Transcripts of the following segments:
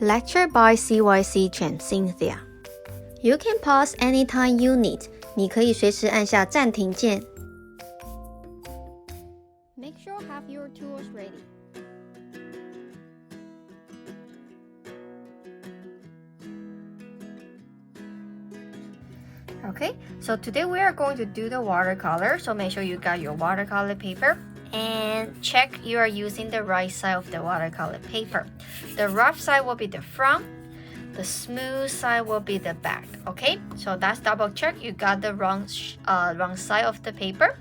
Lecture by CYC Chen Cynthia. You can pause anytime you need. 你可以随时按下暂停键。Make sure have your tools ready. Okay, so today we are going to do the watercolor. So make sure you got your watercolor paper and check you are using the right side of the watercolor paper. The rough side will be the front. The smooth side will be the back. Okay, so that's double check you got the wrong side of the paper.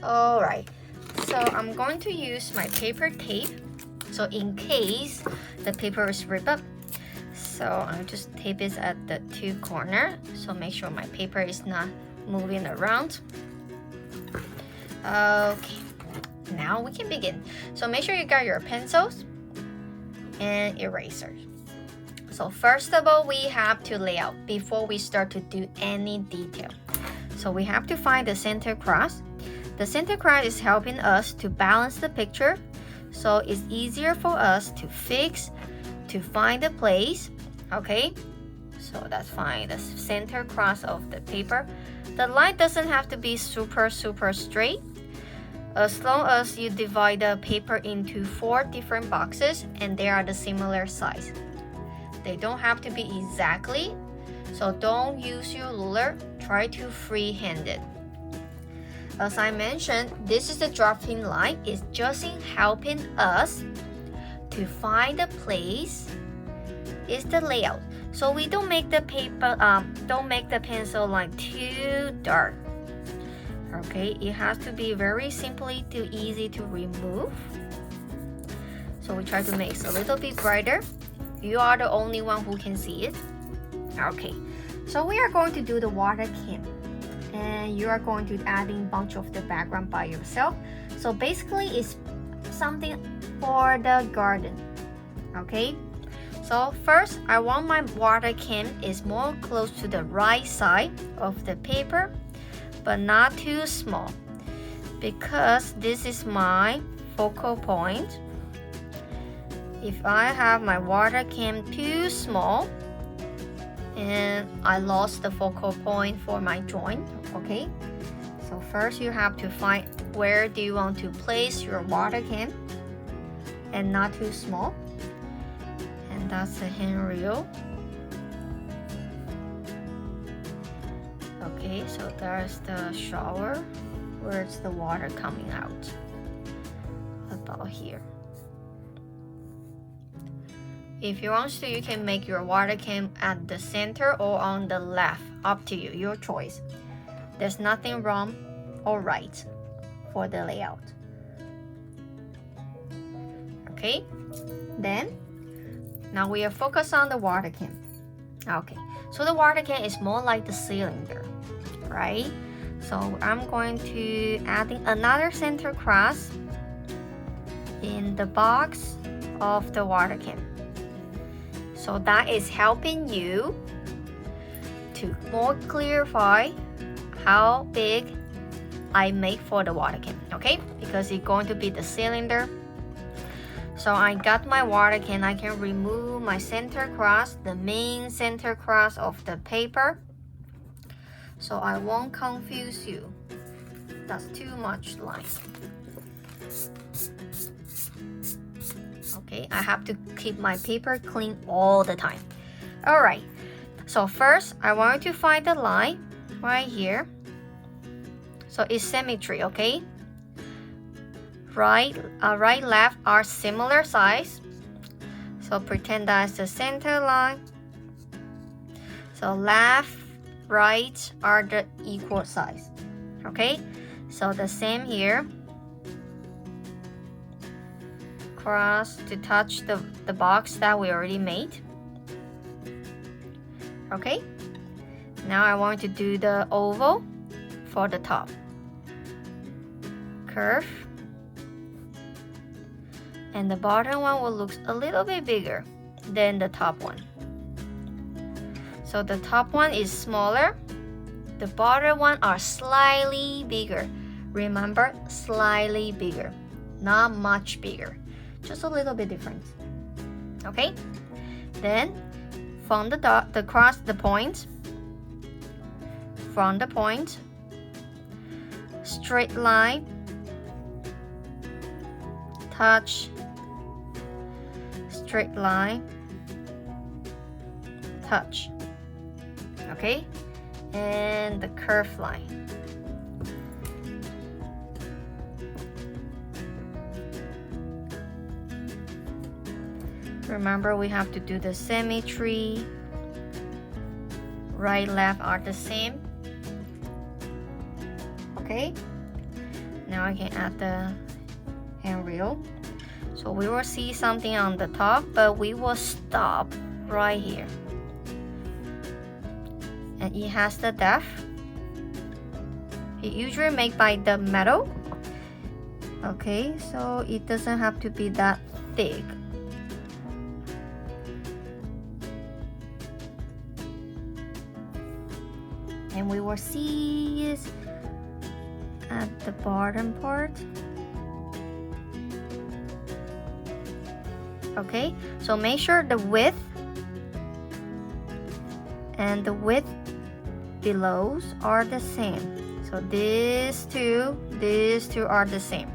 All right, so I'm going to use my paper tape. So in case the paper is ripped up, so I'll just tape it at the two corners. So make sure my paper is not moving around. Okay, now we can begin. So make sure you got your pencils and erasers. So first of all, we have to lay out before we start to do any detail. So we have to find the center cross. The center cross is helping us to balance the picture, so it's easier for us to fix, to find the place. Okay, so that's fine. The center cross of the paper. The line doesn't have to be super straight. As long as you divide the paper into 4 different boxes and they are the similar size. They don't have to be exactly, so don't use your ruler. Try to freehand it. As I mentioned, this is the drafting line. It's just in helping us to find the place. Is the layout. So we don't make the paper, don't make the pencil line too dark. Okay, it has to be very simply too easy to remove. So we try to make it a little bit brighter. You are the only one who can see it. Okay, so we are going to do the water can, and you are going to adding bunch of the background by yourself. So basically, it's something for the garden. Okay. So first, I want my water can is more close to the right side of the paper, but not too small, because this is my focal point. If I have my water can too small, and I lost the focal point for my joint, okay? So first you have to find where do you want to place your water can, and not too small. That's the handrail. Okay, so there's the shower. Where's the water coming out? About here. If you want to, you can make your water can at the center or on the left. Up to you, your choice. There's nothing wrong or right for the layout. Okay, then now we are focused on the water can. Okay, so the water can is more like the cylinder, right? So I'm going to adding another center cross in the box of the water can. So that is helping you to more clarify how big I make for the water can, okay? Because it's going to be the cylinder. So I got my water can. I can remove my center cross, the main center cross of the paper, so I won't confuse you. That's too much line. Okay, I have to keep my paper clean all the time. All right, so first I want to find the line right here. So it's symmetry, okay? Right, left are similar size. So pretend that's the center line. So left, right are the equal size. Okay, so the same here. Cross to touch the box that we already made. Okay, now I want to do the oval for the top. Curve. And the bottom one will look a little bit bigger than the top one. So the top one is smaller. The bottom one are slightly bigger. Remember, slightly bigger, not much bigger. Just a little bit different. Okay? Then from the dot, the point, from the point, straight line, touch, straight line, touch. Okay, and the curved line. Remember, we have to do the symmetry. Right, left are the same. Okay, now I can add the handrail. So we will see something on the top, but we will stop right here. And it has the depth. It usually made by the metal. Okay, so it doesn't have to be that thick. And we will see it at the bottom part. Okay, so make sure the width and the width below are the same. So these two are the same.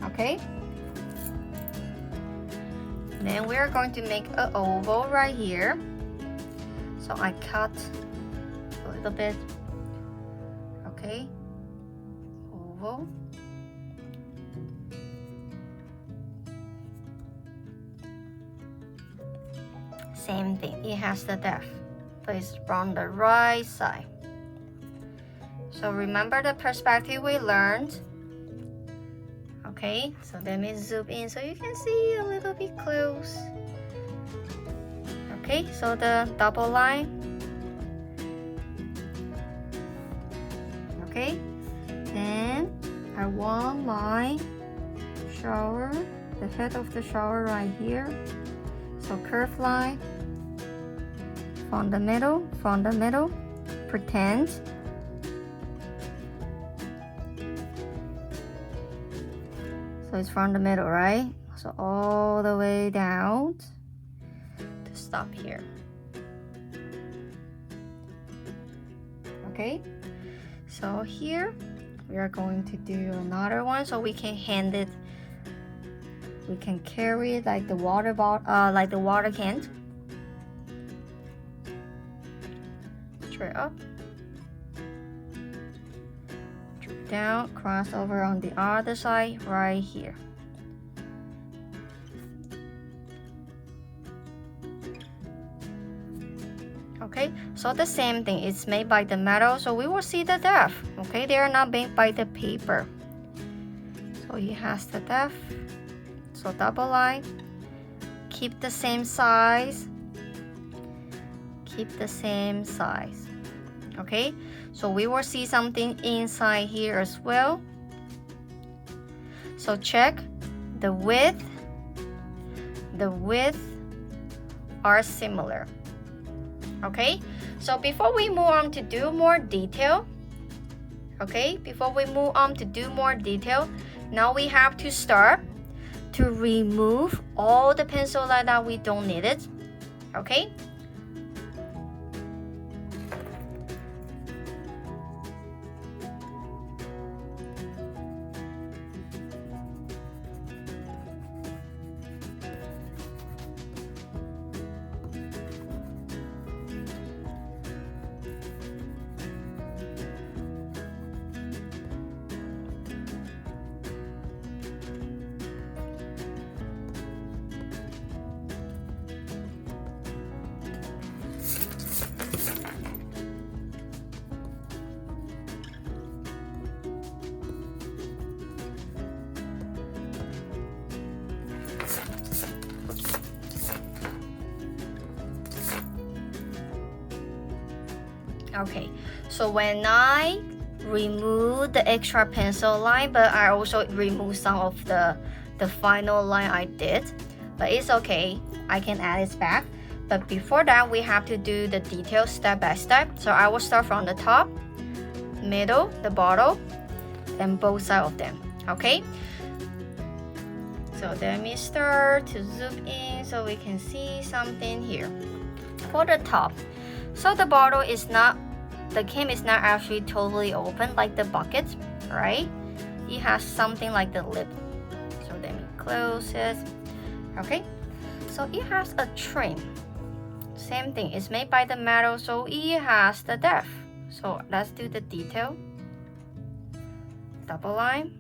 Okay, then we are going to make an oval right here. So I cut a little bit. Okay, oval. Same thing, it has the depth, but it's from the right side. So remember the perspective we learned. Okay, so let me zoom in so you can see a little bit close. Okay, so the double line. Okay, then I want my shower, the head of the shower right here. So curved line from the middle, pretend. So it's from the middle, right? So all the way down to stop here. Okay, so here we are going to do another one so we can hand it, we can carry it like the water bottle, like the water can. Straight up, straight down, cross over on the other side right here. Okay, so the same thing, it's made by the metal, so we will see the depth. Okay, they are not made by the paper. So it has the depth. So double line, keep the same size, keep the same size. Okay, so we will see something inside here as well. So check the width are similar. Okay, so before we move on to do more detail, now we have to start to remove all the pencil line that we don't need it. Okay, okay, so when I remove the extra pencil line, but I also remove some of the final line I did, but it's okay, I can add it back. But before that, we have to do the details step by step. So I will start from the top, middle, the bottom, and both sides of them. Okay, So let me start to zoom in so we can see something here. For the top, so the bottle is not, the can is not actually totally open like the bucket, right? It has something like the lip. So let me close it. Okay, so it has a trim. Same thing, it's made by the metal, so it has the depth. So let's do the detail. Double line.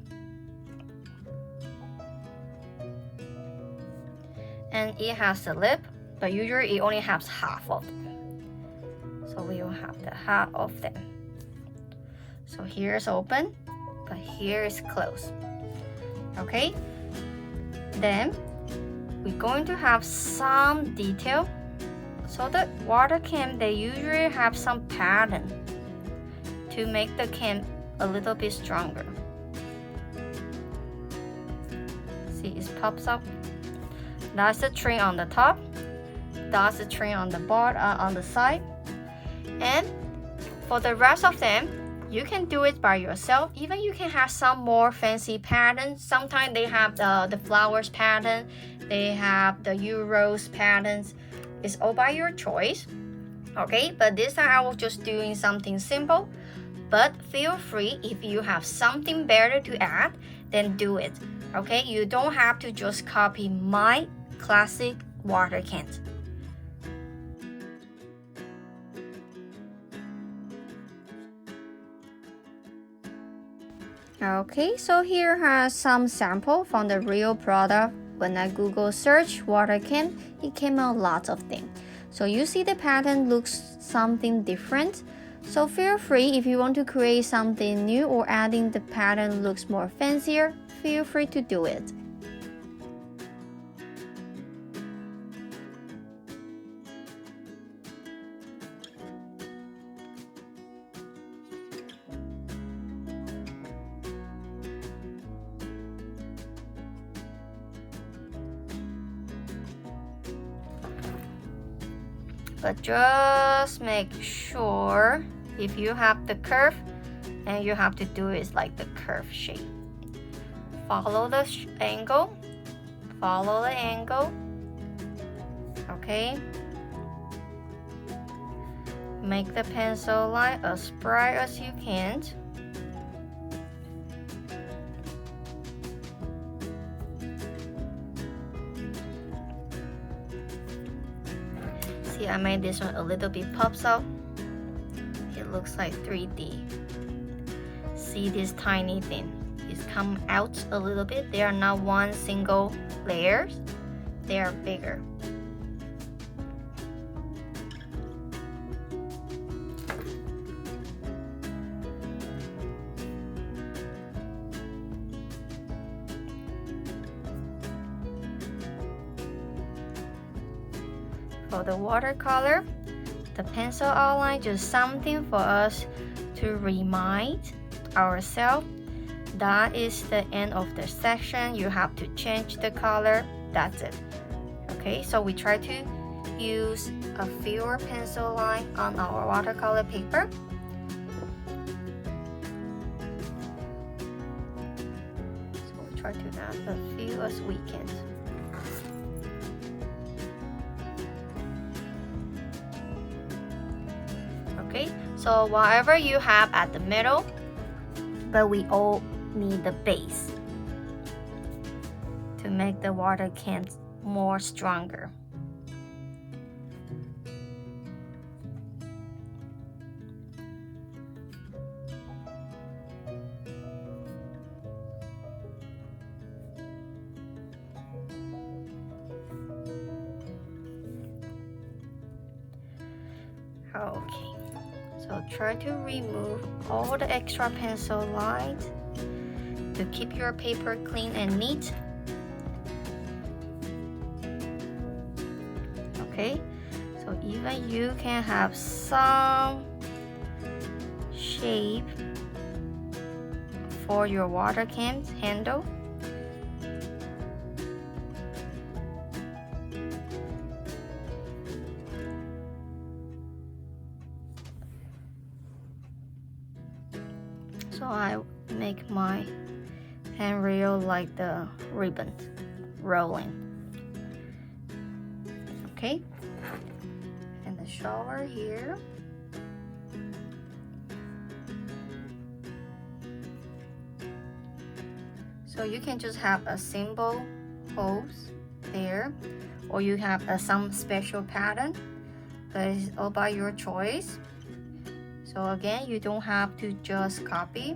And it has the lip, but usually it only has half of them. So we will have the half of them. So here is open, but here is closed. Okay, then we're going to have some detail. So the water can, they usually have some pattern to make the can a little bit stronger. See, it pops up. That's the trim on the top. That's the trim on the bottom, on the side. And for the rest of them, you can do it by yourself. Even you can have some more fancy patterns. Sometimes they have the flowers pattern. They have the Euros patterns. It's all by your choice. Okay, but this time I was just doing something simple. But feel free, if you have something better to add, then do it. Okay, you don't have to just copy my classic water cans. Okay, so here has some sample from the real product. When I Google search water can, it came out lots of things. So you see the pattern looks something different. So feel free, if you want to create something new or adding the pattern looks more fancier, feel free to do it. But just make sure if you have the curve, and you have to do it like the curve shape. Follow the angle, follow the angle, okay? Make the pencil line as bright as you can. See, I made this one a little bit pops out. It looks like 3D. See this tiny thing? It's come out a little bit. They are not one single layers. They are bigger. For the watercolor, the pencil outline, just something for us to remind ourselves that is the end of the section. You have to change the color. That's it. Okay, so we try to use a fewer pencil line on our watercolor paper. So we try to add a few as we can. Okay, so whatever you have at the middle, but we all need the base to make the water cans more stronger. Okay, so try to remove all the extra pencil lines to keep your paper clean and neat. Okay, so even you can have some shape for your water can handle. So I make my handrail like the ribbon. rolling. Okay, and the shower here. So you can just have a simple hose there, or you have some special pattern, but it's all by your choice. So again, you don't have to just copy.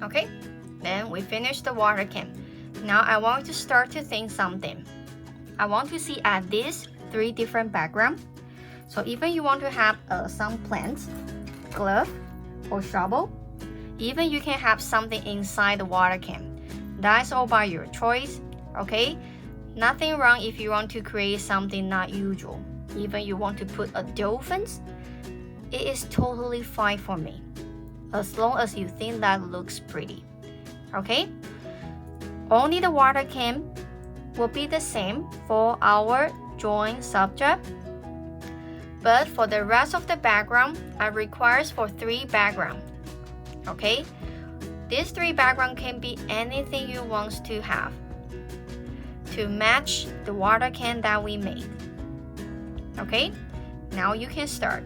Okay, then we finished the water can. Now I want to start to think something. I want to see at these 3 different backgrounds. So even you want to have some plants, glove, or shovel, even you can have something inside the water can. That's all by your choice, okay? Nothing wrong if you want to create something not usual. Even you want to put a dolphins, it is totally fine for me, as long as you think that looks pretty, okay? Only the water can will be the same for our drawing subject, but for the rest of the background, I requires for 3 background, okay? These 3 background can be anything you want to have to match the water can that we made, okay? Now you can start.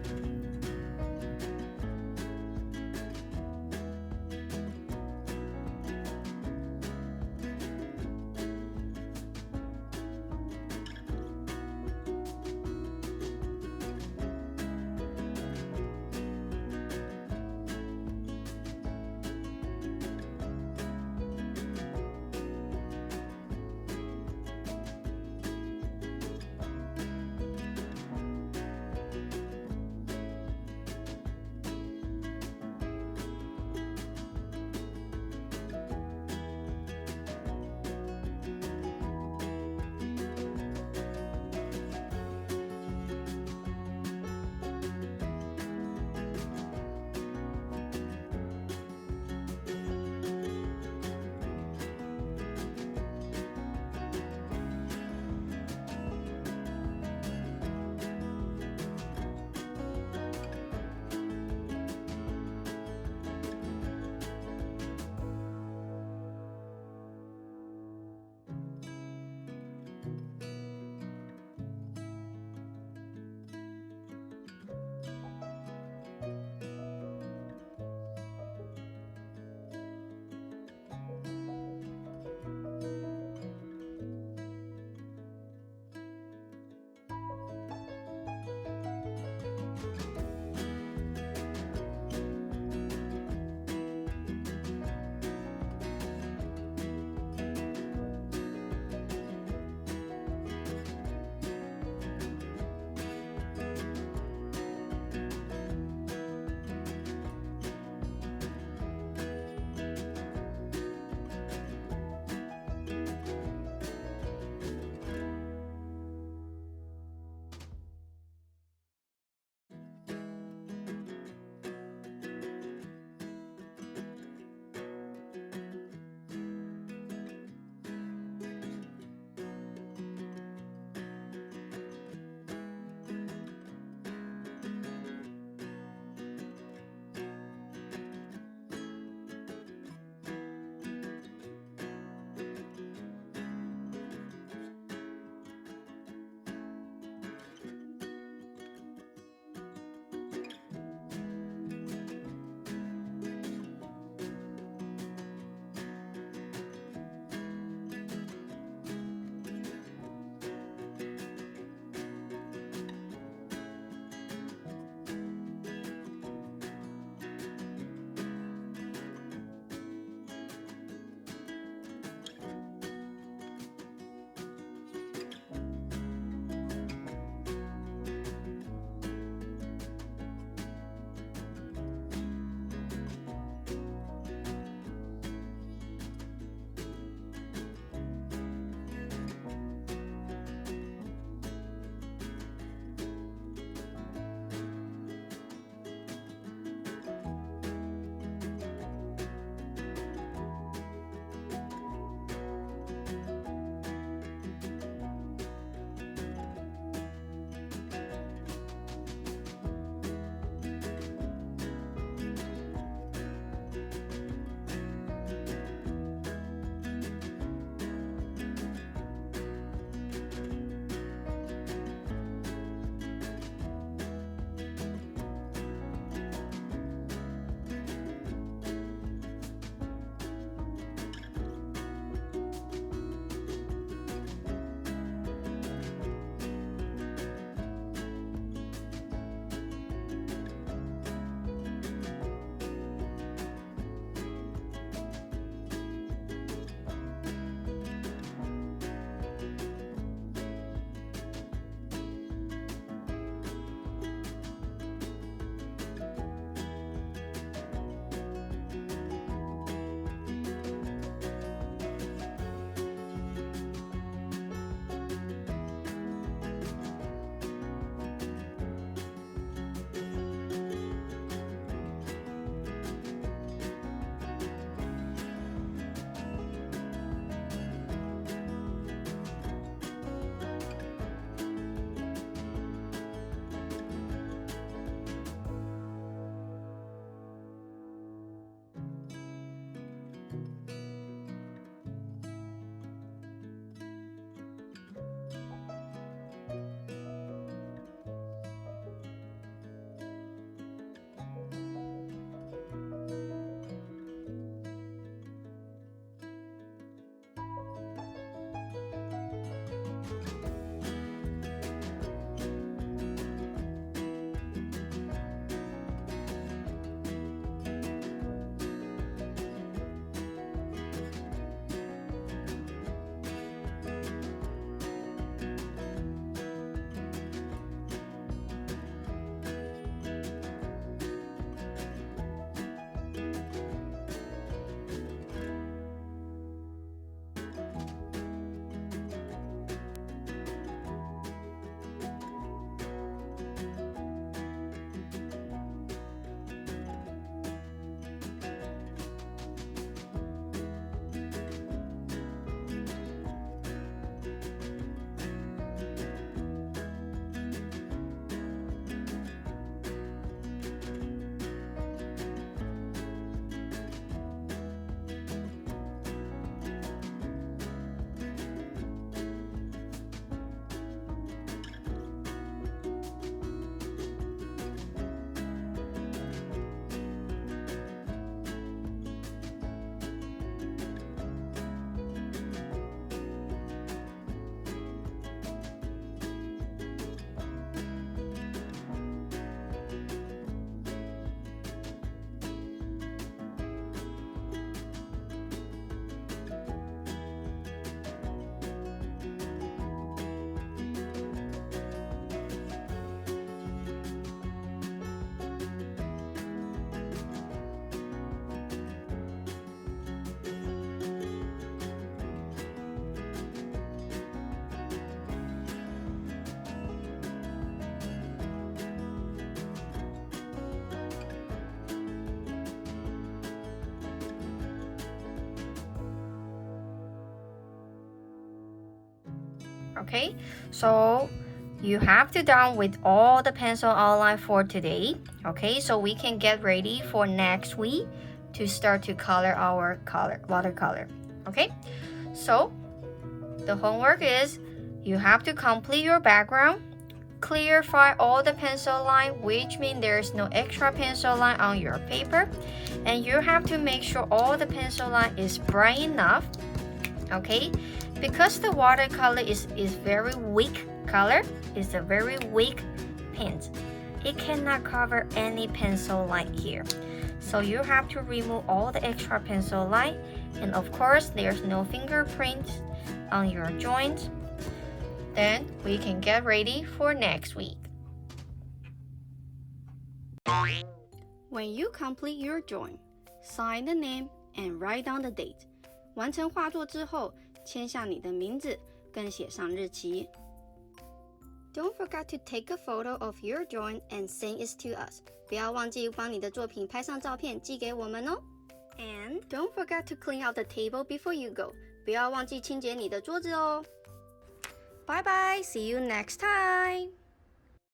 Okay, so you have to done with all the pencil outline for today. Okay, so we can get ready for next week to start to color our watercolor. Okay, so the homework is you have to complete your background, clarify all the pencil line, which means there's no extra pencil line on your paper, and you have to make sure all the pencil line is bright enough. Okay, because the watercolor is very weak color, it's a very weak paint, it cannot cover any pencil line here, so you have to remove all the extra pencil line, and of course there's no fingerprints on your joint. Then we can get ready for next week. When you complete your drawing, sign the name and write down the date. 完成画作之后，签下你的名字，更写上日期。Don't forget to take a photo of your drawing and send it to us. 不要忘记帮你的作品拍上照片寄给我们哦。And don't forget to clean out the table before you go. 不要忘记清洁你的桌子哦。Bye bye, see you next time.